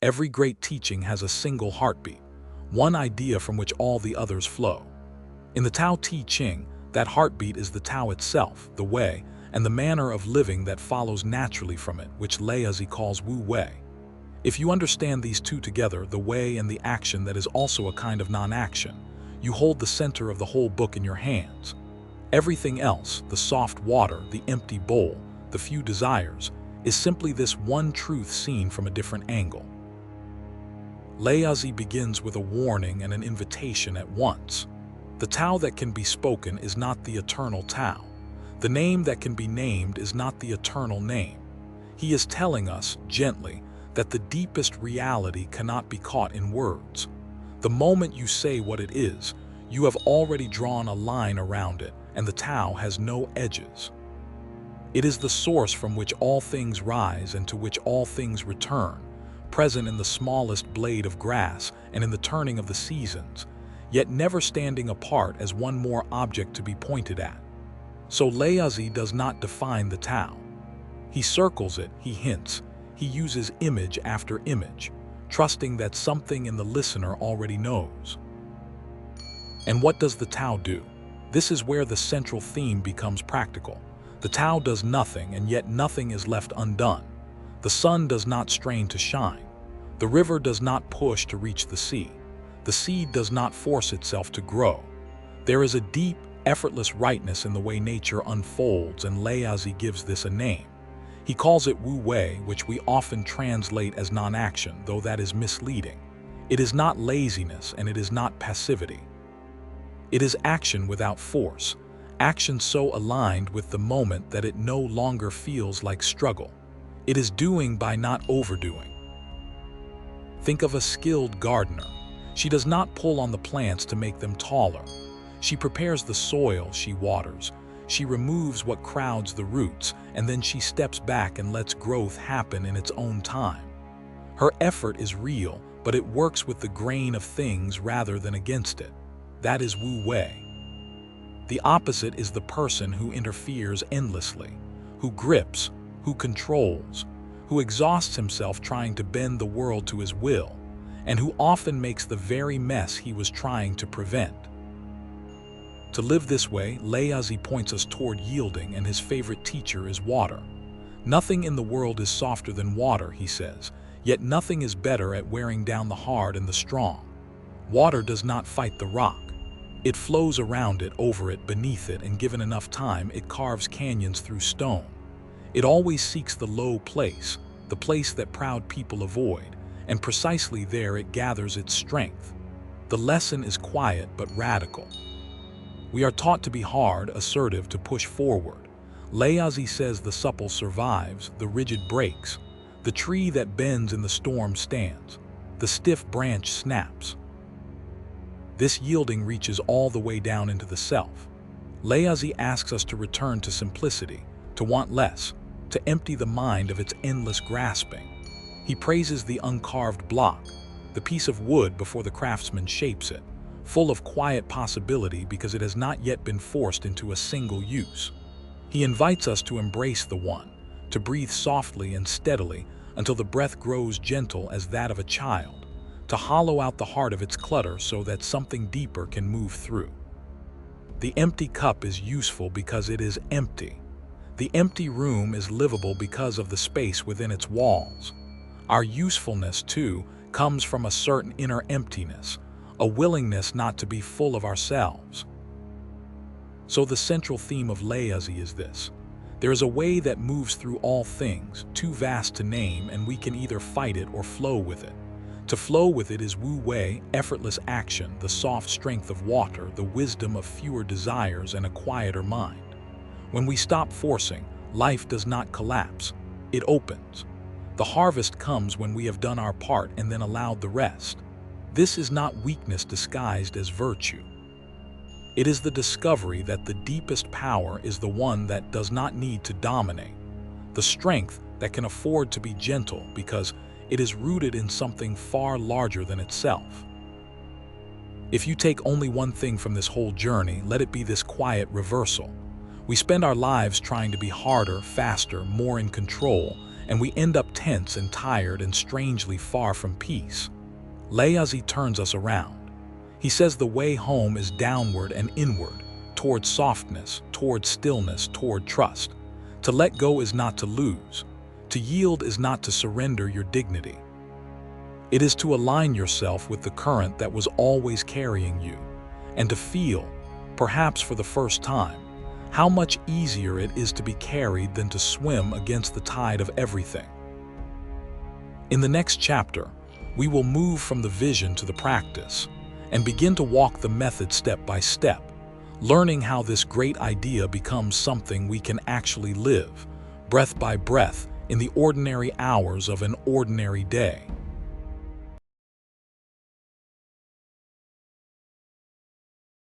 Every great teaching has a single heartbeat, one idea from which all the others flow. In the Tao Te Ching, that heartbeat is the Tao itself, the way, and the manner of living that follows naturally from it, which Laozi calls Wu Wei. If you understand these two together, the way and the action that is also a kind of non-action, you hold the center of the whole book in your hands. Everything else, the soft water, the empty bowl, the few desires, is simply this one truth seen from a different angle. Laozi begins with a warning and an invitation at once. The Tao that can be spoken is not the eternal Tao. The name that can be named is not the eternal name. He is telling us, gently, that the deepest reality cannot be caught in words. The moment you say what it is, you have already drawn a line around it, and the Tao has no edges. It is the source from which all things rise and to which all things return, present in the smallest blade of grass and in the turning of the seasons, yet never standing apart as one more object to be pointed at. So Laozi does not define the Tao. He circles it, he hints, he uses image after image, trusting that something in the listener already knows. And what does the Tao do? This is where the central theme becomes practical. The Tao does nothing, and yet nothing is left undone. The sun does not strain to shine. The river does not push to reach the sea. The seed does not force itself to grow. There is a deep, effortless rightness in the way nature unfolds, and Laozi gives this a name. He calls it Wu Wei, which we often translate as non-action, though that is misleading. It is not laziness, and it is not passivity. It is action without force, action so aligned with the moment that it no longer feels like struggle. It is doing by not overdoing. Think of a skilled gardener. She does not pull on the plants to make them taller. She prepares the soil, she waters. She removes what crowds the roots, and then she steps back and lets growth happen in its own time. Her effort is real, but it works with the grain of things rather than against it. That is Wu Wei. The opposite is the person who interferes endlessly, who grips, who controls, who exhausts himself trying to bend the world to his will, and who often makes the very mess he was trying to prevent. To live this way, Laozi points us toward yielding, and his favorite teacher is water. Nothing in the world is softer than water, he says, yet nothing is better at wearing down the hard and the strong. Water does not fight the rock. It flows around it, over it, beneath it, and given enough time, it carves canyons through stone. It always seeks the low place, the place that proud people avoid, and precisely there it gathers its strength. The lesson is quiet but radical. We are taught to be hard, assertive, to push forward. Laozi says the supple survives, the rigid breaks. The tree that bends in the storm stands. The stiff branch snaps. This yielding reaches all the way down into the self. Laozi asks us to return to simplicity, to want less, to empty the mind of its endless grasping. He praises the uncarved block, the piece of wood before the craftsman shapes it, full of quiet possibility because it has not yet been forced into a single use. He invites us to embrace the one, to breathe softly and steadily until the breath grows gentle as that of a child, to hollow out the heart of its clutter so that something deeper can move through. The empty cup is useful because it is empty. The empty room is livable because of the space within its walls. Our usefulness, too, comes from a certain inner emptiness, a willingness not to be full of ourselves. So the central theme of Laozi is this. There is a way that moves through all things, too vast to name, and we can either fight it or flow with it. To flow with it is Wu Wei, effortless action, the soft strength of water, the wisdom of fewer desires and a quieter mind. When we stop forcing, life does not collapse. It opens. The harvest comes when we have done our part and then allowed the rest. This is not weakness disguised as virtue. It is the discovery that the deepest power is the one that does not need to dominate, the strength that can afford to be gentle because it is rooted in something far larger than itself. If you take only one thing from this whole journey, let it be this quiet reversal. We spend our lives trying to be harder, faster, more in control, and we end up tense and tired and strangely far from peace. Laozi turns us around. He says the way home is downward and inward, toward softness, toward stillness, toward trust. To let go is not to lose. To yield is not to surrender your dignity. It is to align yourself with the current that was always carrying you, and to feel, perhaps for the first time, how much easier it is to be carried than to swim against the tide of everything. In the next chapter, we will move from the vision to the practice and begin to walk the method step by step, learning how this great idea becomes something we can actually live, breath by breath, in the ordinary hours of an ordinary day.